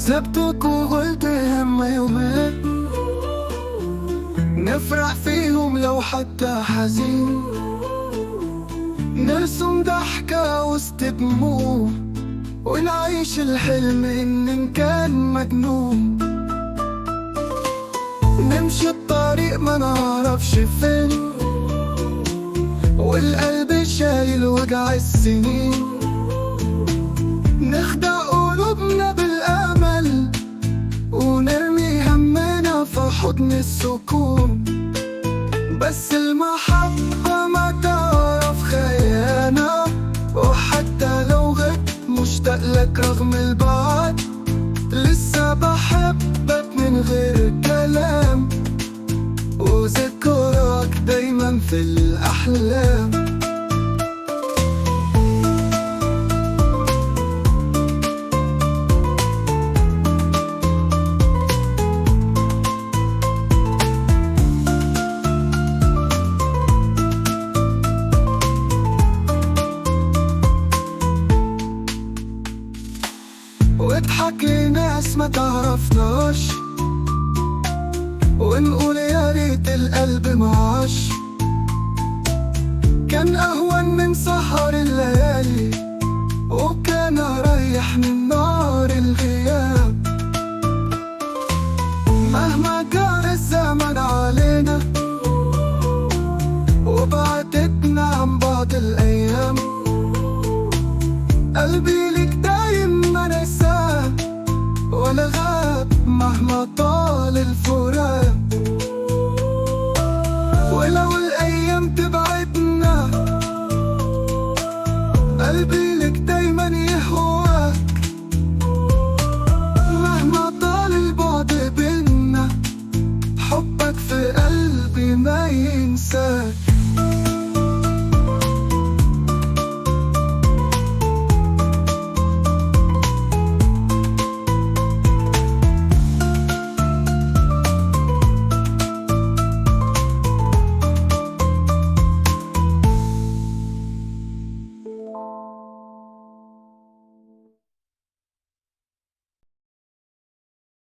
سبتك وقلت هم يومين نفرح فيهم لو حتى حزين، نرسم ضحكة وسط دموع ونعيش الحلم إن كان مجنون. نمشي الطريق ما نعرفش فين والقلب شايل وجع السنين، نخدع قلوبنا بالأمل ونرمي همنا في حضن السكون. بس المحبة ما تعرف خيانة، وحتى لو غبت مشتاق لك رغم البعد، لسه بحبك من غير كلام وذكرك دايما في الأحلام. واضحك لناس ما تعرفناش ونقول يا ريت القلب معاش، كان أهون من سهر الليالي وكان أريح من نار الغياب. مهما جار الزمن علينا وبعدتنا عن بعض الأيام، قلبي ليك دايم ما نساه ولا غاب مهما طال الفراق.